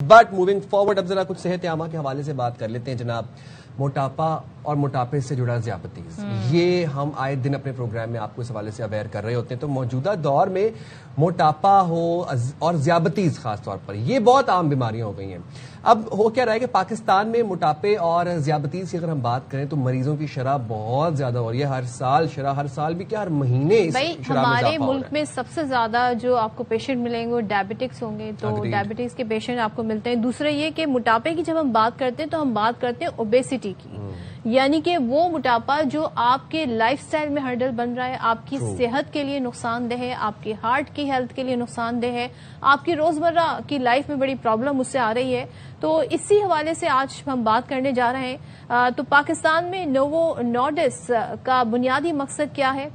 But moving forward اب ذرا کچھ صحت عامہ کے حوالے سے بات کر لیتے ہیں جناب. موٹاپا اور موٹاپے سے جڑا ذیابطیز، یہ ہم آئے دن اپنے پروگرام میں آپ کو اس حوالے سے اویئر کر رہے ہوتے ہیں. تو موجودہ دور میں موٹاپا ہو اور ذیابطیز خاص طور پر یہ بہت عام بیماریاں ہو گئی ہیں. اب ہو کیا رہا ہے کہ پاکستان میں موٹاپے اور ذیابطیز کی اگر ہم بات کریں تو مریضوں کی شرح بہت زیادہ ہو رہی ہے. ہر سال بھی کیا، ہر مہینے اس شرح میں ہمارے اضافہ ہو رہا ہے. ملک میں سب سے زیادہ جو آپ کو پیشنٹ ملیں گے وہ ڈائبٹکس ہوں گے. تو ڈائبٹکس کے پیشنٹ آپ کو ملتے ہیں. دوسرا یہ کہ موٹاپے کی جب ہم بات کرتے ہیں تو ہم بات کرتے ہیں اوبیسٹی کی، یعنی کہ وہ موٹاپا جو آپ کے لائف سٹائل میں ہرڈل بن رہا ہے، آپ کی صحت کے لیے نقصان دہ ہے، آپ کی ہارٹ کی ہیلتھ کے لیے نقصان دہ ہے، آپ کی روزمرہ کی لائف میں بڑی پرابلم اس سے آ رہی ہے. تو اسی حوالے سے آج ہم بات کرنے جا رہے ہیں. تو پاکستان میں نوو نارڈس کا بنیادی مقصد کیا ہے؟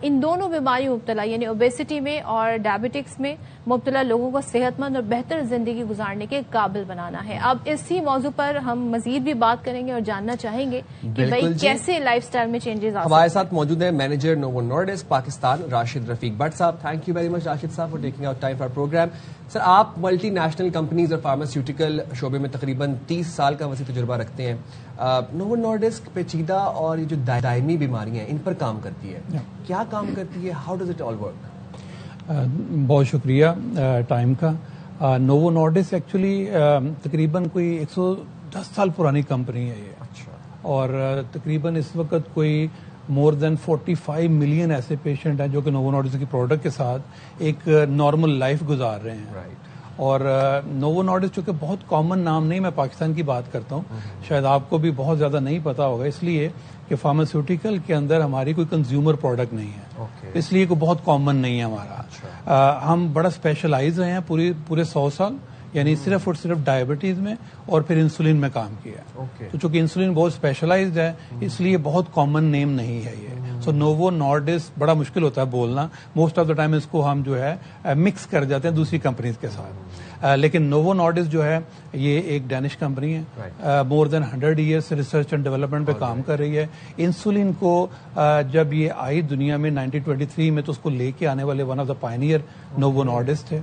ان دونوں بیماریوں مبتلا یعنی اوبیسٹی میں اور ڈائبٹکس میں مبتلا لوگوں کو صحت مند اور بہتر زندگی گزارنے کے قابل بنانا ہے. اب اسی موضوع پر ہم مزید بھی بات کریں گے اور جاننا چاہیں گے کہ بھائی کیسے لائف سٹائل میں چینجز آ سکتے ہیں. ہمارے ساتھ موجود ہیں manager Novo Nordisk Pakistan Rashid Rafiq Butt صاحب. Thank you very much Rashid صاحب for taking out time for program. Sir, آپ ملٹی نیشنل کمپنیز اور فارماسیوٹیکل شعبے میں تقریباً 30 سال کا وسیع تجربہ رکھتے ہیں. نوو نارڈس پیچیدہ اور یہ جو دائمی بیماریاں ہیں ان پر کام کرتی ہے، کیا کام کرتی ہے؟ How does it all work? بہت شکریہ ٹائم کا. نوو نارڈس ایکچولی تقریباً کوئی 110 سال پرانی کمپنی ہے یہ. اچھا. اور تقریباً اس وقت کوئی مور دین 45 ملین ایسے پیشنٹ ہیں جو کہ نوو نارڈس کی پروڈکٹ کے ساتھ ایک نارمل لائف گزار رہے ہیں. اور نوو نارڈس چونکہ بہت کامن نام نہیں، میں پاکستان کی بات کرتا ہوں، شاید آپ کو بھی بہت زیادہ نہیں پتا ہوگا، اس لیے کہ فارماسیوٹیکل کے اندر ہماری کوئی کنزیومر پروڈکٹ نہیں ہے، اس لیے کوئی بہت کامن نہیں ہے ہمارا. ہم بڑا اسپیشلائز رہے ہیں پورے 100 سال، یعنی صرف اور صرف ڈائبٹیز میں اور پھر انسولین میں کام کیا. تو چونکہ انسولین بہت اسپیشلائزڈ ہے اس لیے بہت کامن نیم نہیں ہے یہ. سو نوو نارڈس بڑا مشکل ہوتا ہے بولنا، موسٹ آف دا ٹائم اس کو ہم جو ہے مکس کر جاتے ہیں دوسری کمپنیز کے ساتھ. لیکن نوو نارڈس جو ہے یہ ایک ڈینش کمپنی ہے، مور دین 100 ایئرس ریسرچ اینڈ ڈیولپمنٹ پہ کام کر رہی ہے. انسولین کو جب یہ آئی دنیا میں 1923 میں تو اس کو لے کے آنے والے ون آف دا پائنیئر نوو نارڈس تھے.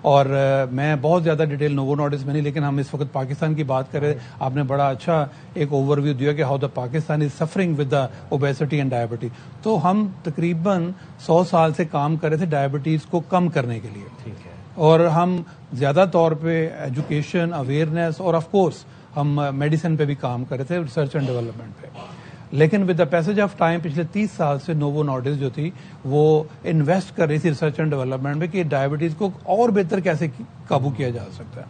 اور میں بہت زیادہ ڈیٹیل نوو نارڈس میں نہیں، لیکن ہم اس وقت پاکستان کی بات کریں. آپ نے بڑا اچھا ایک اوور ویو دیا کہ how the Pakistan is suffering with the obesity and diabetes. تو ہم تقریباً 100 سال سے کام کر رہے تھے ڈائبٹیز کو کم کرنے کے لیے. اور ہم زیادہ طور پہ ایجوکیشن، اویئرنیس اور آف کورس ہم میڈیسن پہ بھی کام کر رہے تھے، ریسرچ اینڈ ڈیولپمنٹ پہ. لیکن with the passage of time پچھلے 30 سال سے نوو نارڈس جو تھی وہ انویسٹ کر رہی تھی ریسرچ اینڈ ڈیولپمنٹ میں کہ ڈائبٹیز کو اور بہتر کیسے قابو کیا جا سکتا ہے.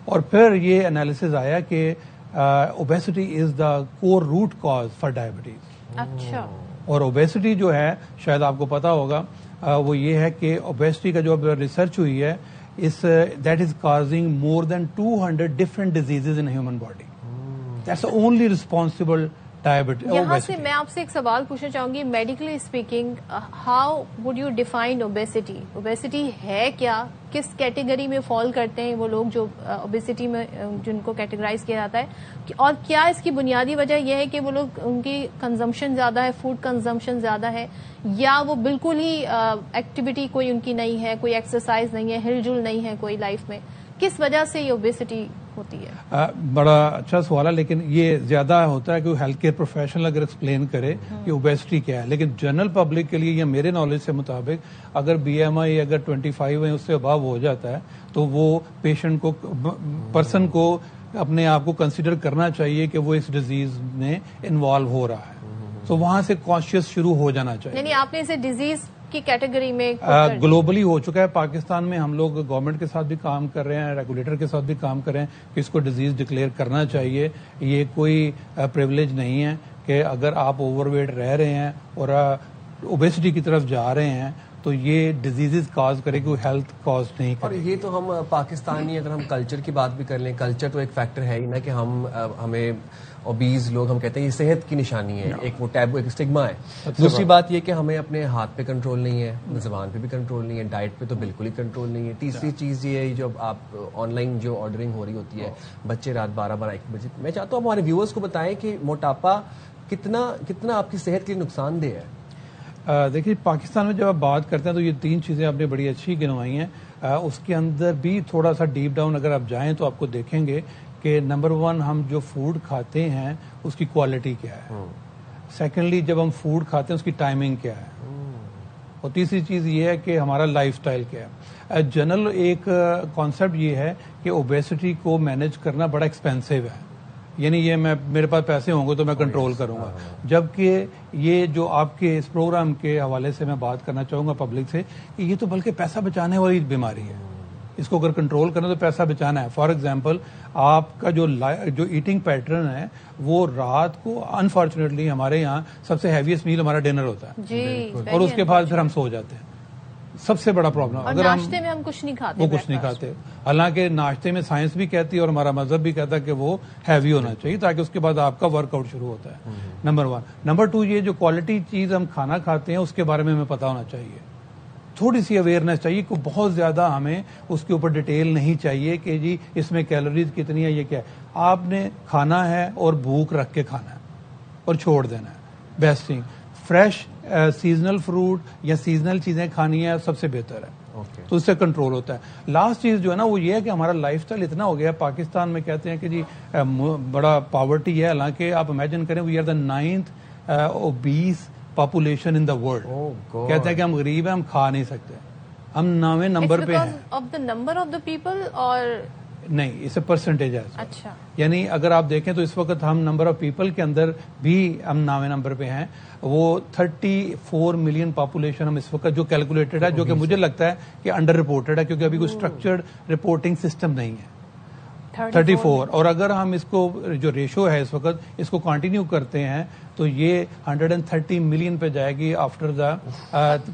اور پھر یہ انالیسز آیا کہ obesity is the core root cause for diabetes. اچھا. اور اوبیسٹی جو ہے شاید آپ کو پتا ہوگا وہ یہ ہے کہ اوبیسٹی کا جو اب ریسرچ ہوئی ہے that is causing more than 200 different diseases in human body. That's only responsible diabetes. یہاں سے میں آپ سے ایک سوال پوچھنا چاہوں گی، medically speaking how would you define obesity? Obesity ہے کیا؟ کس کیٹیگری میں فال کرتے ہیں وہ لوگ جو اوبیسٹی میں جن کو کیٹیگرائز کیا جاتا ہے؟ اور کیا اس کی بنیادی وجہ یہ ہے کہ وہ لوگ ان کی کنزمپشن زیادہ ہے، فوڈ کنزمپشن زیادہ ہے، یا وہ بالکل ہی ایکٹیویٹی کوئی ان کی نہیں ہے، کوئی ایکسرسائز نہیں ہے، ہل جل نہیں ہے کوئی لائف میں؟ کس وجہ سے یہ اوبیسٹی ہوتی ہے؟ بڑا اچھا سوال ہے، لیکن یہ زیادہ ہوتا ہے کہ ہیلتھ کیئر پروفیشنل اگر ایکسپلین کرے کہ اوبیسٹی کیا ہے. لیکن جنرل پبلک کے لیے یا میرے نالج سے مطابق اگر BMI اگر 25 ہے اس سے ابو ہو جاتا ہے تو وہ پیشنٹ کو پرسن کو اپنے آپ کو کنسیڈر کرنا چاہیے کہ وہ اس ڈیزیز میں انوالو ہو رہا ہے. تو وہاں سے کانشیس شروع ہو جانا چاہیے. یعنی آپ نے اسے ڈیزیز کی کیٹیگری میں گلوبلی ہو چکا ہے. پاکستان میں ہم لوگ گورنمنٹ کے ساتھ بھی کام کر رہے ہیں، ریگولیٹر کے ساتھ بھی کام کر رہے ہیں کہ اس کو ڈیزیز ڈکلیئر کرنا چاہیے. یہ کوئی پریولیج نہیں ہے کہ اگر آپ اوور ویٹ رہ رہے ہیں اور اوبیسٹی کی طرف جا رہے ہیں تو یہ ڈیزیز کاز کرے گی، ہیلتھ کاز نہیں کرے. اور یہ تو ہم پاکستانی اگر ہم کلچر کی بات بھی کر لیں، کلچر تو ایک فیکٹر ہے ہی نا کہ ہمیں اوبیز لوگ ہم کہتے ہیں یہ صحت کی نشانی ہے، ایک وہ ٹیبو، ایک اسٹگما ہے. دوسری بات یہ کہ ہمیں اپنے ہاتھ پہ کنٹرول نہیں ہے، زبان پہ بھی کنٹرول نہیں ہے، ڈائٹ پہ تو بالکل ہی کنٹرول نہیں ہے. تیسری چیز یہ ہے جو آپ آن لائن جو آرڈرنگ ہو رہی ہوتی ہے، بچے رات 12-1 بجے. میں چاہتا ہوں ہمارے ویورز کو بتائیں کہ موٹاپا کتنا آپ کی صحت کے لیے نقصان دہ ہے. دیکھیے پاکستان میں جب آپ بات کرتے ہیں تو یہ 3 چیزیں آپ نے بڑی اچھی گنوائی ہیں. اس کے اندر بھی تھوڑا سا ڈیپ ڈاؤن اگر آپ جائیں تو آپ کو دیکھیں گے کہ نمبر 1 ہم جو فوڈ کھاتے ہیں اس کی کوالٹی کیا ہے, سیکنڈلی جب ہم فوڈ کھاتے ہیں اس کی ٹائمنگ کیا ہے, اور تیسری چیز یہ ہے کہ ہمارا لائف سٹائل کیا ہے. جنرل ایک کانسیپٹ یہ ہے کہ اوبیسٹی کو مینیج کرنا بڑا ایکسپینسو ہے, یعنی یہ میرے پاس پیسے ہوں گے تو میں کنٹرول کروں گا, جبکہ یہ جو آپ کے اس پروگرام کے حوالے سے میں بات کرنا چاہوں گا پبلک سے کہ یہ تو بلکہ پیسہ بچانے والی بیماری ہے. اس کو اگر کنٹرول کرنا تو پیسہ بچانا ہے. فار ایگزامپل آپ کا جو ایٹنگ پیٹرن ہے وہ رات کو انفارچونیٹلی ہمارے یہاں سب سے ہیویسٹ میل ہمارا ڈنر ہوتا ہے, اور اس کے بعد پھر ہم سو جاتے ہیں. سب سے بڑا پرابلم اگر ناشتے میں ہم کچھ نہیں کھاتے, وہ کچھ نہیں کھاتے. حالانکہ ناشتے میں سائنس بھی کہتی ہے اور ہمارا مذہب بھی کہتا ہے کہ وہ ہیوی ہونا چاہیے تاکہ اس کے بعد آپ کا ورک آؤٹ شروع ہوتا ہے. نمبر 1. نمبر 2, یہ جو کوالٹی چیز ہم کھانا کھاتے ہیں اس کے بارے میں ہمیں پتا ہونا چاہیے, تھوڑی سی اویئرنیس چاہیے کہ بہت زیادہ ہمیں اس کے اوپر ڈیٹیل نہیں چاہیے کہ جی اس میں کیلوریز کتنی ہے, یہ کیا ہے. آپ نے کھانا ہے اور بھوک رکھ کے کھانا ہے اور چھوڑ دینا ہے. Best thing fresh seasonal fruit یا سیزنل چیزیں کھانی ہے سب سے بہتر ہے, تو اس سے کنٹرول ہوتا ہے. لاسٹ چیز جو ہے نا وہ یہ ہے کہ ہمارا لائف سٹائل اتنا ہو گیا ہے. پاکستان میں کہتے ہیں کہ جی بڑا پاورٹی ہے, حالانکہ آپ امیجن کریں we are the 9th obese population in the world. کہتے ہیں کہ ہم غریب ہیں, ہم کھا نہیں سکتے, ہم 9ویں نمبر پہ ہیں. of the number of the people اور نہیں, اسے پرسنٹیج ہے. اچھا, یعنی اگر آپ دیکھیں تو اس وقت ہم نمبر آف پیپل کے اندر بھی ہم 9ویں نمبر پہ ہیں. وہ 34 ملین پاپولیشن ہم اس وقت جو کیلکولیٹڈ ہے, جو کہ مجھے لگتا ہے کہ انڈر رپورٹڈ ہے کیونکہ ابھی کوئی اسٹرکچرڈ رپورٹنگ سسٹم نہیں ہے. 34, اور اگر ہم اس کو جو ریشو ہے اس وقت اس کو کنٹینیو کرتے ہیں تو یہ 130 ملین پہ جائے گی آفٹر دا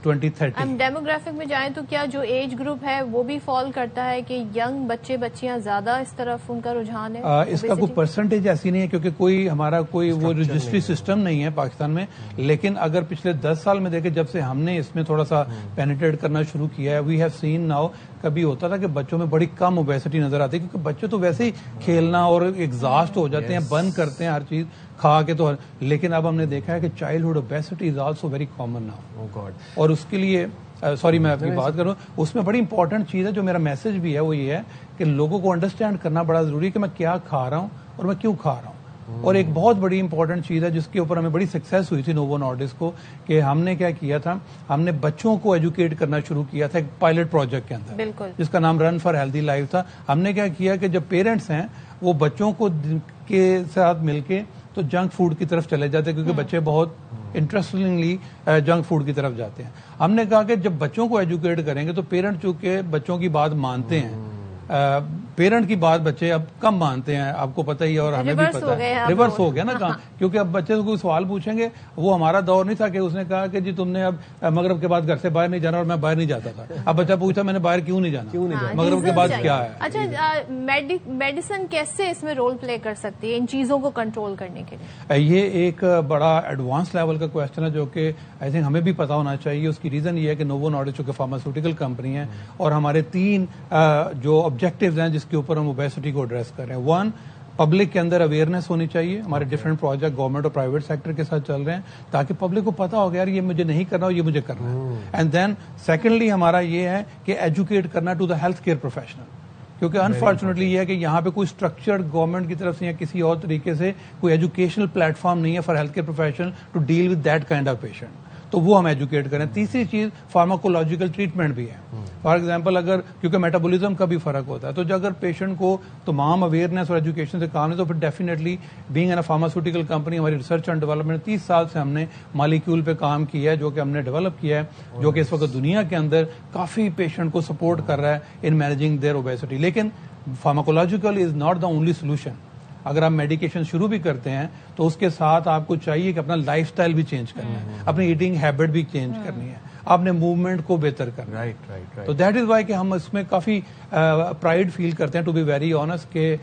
2030. ہم ڈیموگرافک میں جائیں تو کیا جو ایج گروپ ہے وہ بھی فال کرتا ہے کہ ینگ بچے بچیاں زیادہ اس طرف ان کا رجحان ہے؟ اس کا کوئی پرسنٹیج ایسی نہیں ہے کیونکہ کوئی ہمارا کوئی وہ رجسٹری سسٹم نہیں ہے پاکستان میں. لیکن اگر پچھلے 10 سال میں دیکھیں جب سے ہم نے اس میں تھوڑا سا پینیٹریٹ کرنا شروع کیا ہے, وی ہیو سین ناؤ, کبھی ہوتا تھا کہ بچوں میں بڑی کم اوبیسٹی نظر آتی ہے کیونکہ بچے تو ویسے ہی کھیلنا اور ایگزاسٹ ہو جاتے ہیں, بند کرتے ہیں ہر چیز کھا کے تو. لیکن اب ہم نے دیکھا ہے کہ childhood obesity is also very common now, اور اس کے لیے سوری میں اپنی بات کروں, اس میں بڑی امپورٹنٹ چیز ہے جو میرا میسج بھی ہے وہ یہ ہے کہ لوگوں کو انڈرسٹینڈ کرنا بڑا ضروری ہے کہ میں کیا کھا رہا ہوں اور میں کیوں کھا رہا ہوں. اور ایک بہت بڑی امپورٹنٹ چیز ہے جس کے اوپر ہمیں بڑی سکسیس ہوئی تھی نوو نارڈسک کو, کہ ہم نے کیا کیا تھا, ہم نے بچوں کو ایجوکیٹ کرنا شروع کیا تھا ایک پائلٹ پروجیکٹ کے اندر جس کا نام رن فار ہیلدی لائف تھا. ہم نے کیا کیا کہ جب پیرنٹس ہیں وہ بچوں کو کے ساتھ مل کے تو جنک فوڈ کی طرف چلے جاتے ہیں کیونکہ بچے بہت انٹرسٹنگلی جنک فوڈ کی طرف جاتے ہیں. ہم نے کہا کہ جب بچوں کو ایجوکیٹ کریں گے تو پیرنٹ چونکہ بچوں کی بات مانتے ہیں, پیرنٹ کی بات بچے اب کم مانتے ہیں, آپ کو پتہ ہی ہے اور ہمیں بھی پتہ ہے, ریورس ہو گیا نا کام. کیونکہ اب بچے سے کوئی سوال پوچھیں گے, وہ ہمارا دور نہیں تھا کہ اس نے کہا کہ جی تم نے اب مغرب کے بعد گھر سے باہر نہیں جانا, اور میں باہر نہیں جاتا تھا. اب بچہ پوچھتا میں نے باہر کیوں نہیں جانا, مغرب کے بعد کیا ہے. اچھا, میڈیسن کیسے اس میں رول پلے کر سکتی ہے ان چیزوں کو کنٹرول کرنے کے لیے؟ یہ ایک بڑا ایڈوانس لیول کا کوشچن ہے جو کہ آئی تھنک ہمیں بھی پتا ہونا چاہیے. اس کی ریزن یہ ہے کہ نوو نارڈسک چونکہ فارماسیوٹیکل کمپنی ہے اور ہمارے 3 جو آبجیکٹیوز ہیں جس کے اوپر ہم اوبیسٹی کو ایڈریس کر رہے ہیں. 1, پبلک کے اندر اویئرنیس ہونی چاہیے. ہمارے ڈفرینٹ پروجیکٹ گورنمنٹ اور پرائیویٹ سیکٹر کے ساتھ چل رہے ہیں تاکہ پبلک کو پتا ہو گیا یار یہ مجھے نہیں کرنا, یہ مجھے کرنا ہے. اینڈ دین سیکنڈلی ہمارا یہ ہے کہ ایجوکیٹ کرنا to the health care professional, کیونکہ انفارچونیٹلی یہ ہے کہ یہاں پہ کوئی اسٹرکچرڈ گورنمنٹ کی طرف سے یا کسی اور طریقے سے کوئی ایجوکیشنل پلیٹ فارم نہیں ہے for health care professional to deal with that kind of patient, تو وہ ہم ایجوکیٹ کریں. تیسری چیز فارماکولوجیکل ٹریٹمنٹ بھی ہے. فار ایگزامپل اگر کیونکہ میٹابولزم کا بھی فرق ہوتا ہے تو اگر پیشنٹ کو تمام اویئرنیس اور ایجوکیشن سے کام ہے تو پھر definitely being an a pharmaceutical company ہماری ریسرچ اینڈ ڈیولپمنٹ 30 سال سے ہم نے مالیکیول پہ کام کیا ہے جو کہ ہم نے ڈیولپ کیا ہے جو کہ اس وقت دنیا کے اندر کافی پیشنٹ کو سپورٹ کر رہا ہے ان مینیجنگ دیئر اوبیسٹی. لیکن pharmacological is not the only solution. اگر آپ میڈیکیشن شروع بھی کرتے ہیں تو اس کے ساتھ آپ کو چاہیے کہ اپنا لائف سٹائل بھی چینج کرنا ہے, اپنی ایٹنگ ہیبٹ بھی چینج کرنی ہے, آپ نے موومنٹ کو بہتر کرنا ہے. تو دیٹ از وائی کہ ہم اس میں کافی پرائڈ فیل کرتے ہیں ٹو بی ویری آنیسٹ کہ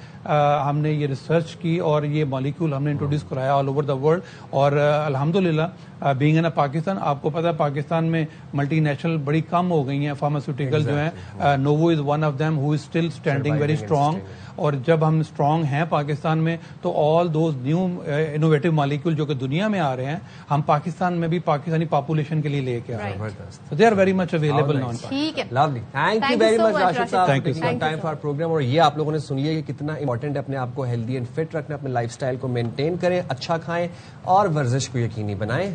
ہم نے یہ ریسرچ کی اور یہ مالیکول ہم نے انٹروڈیوس کرایا آل اوور دا ورلڈ. اور الحمدللہ بینگ ان پاکستان, آپ کو پتا ہے پاکستان میں ملٹی نیشنل بڑی کم ہو گئی ہیں فارماسیوٹیکل جو ہیں. Novo is one of them who is still standing very strong. اور جب ہم اسٹرانگ ہیں پاکستان میں تو all those new innovative molecule جو کہ دنیا میں آ رہے ہیں ہم پاکستان میں بھی پاکستانی پاپولیشن کے لیے لے کے آ رہے ہیں. They are very much available now. ٹھیک ہے, lovely, thank you very much Rashid Sahab, time for programme. اور یہ آپ لوگوں نے سنیے کہ کتنا امپورٹنٹ ہے اپنے آپ کو ہیلدی اینڈ فٹ رکھنا, اپنے لائف اسٹائل کو مینٹین کریں, اچھا کھائیں اور ورزش کو یقینی بنائیں.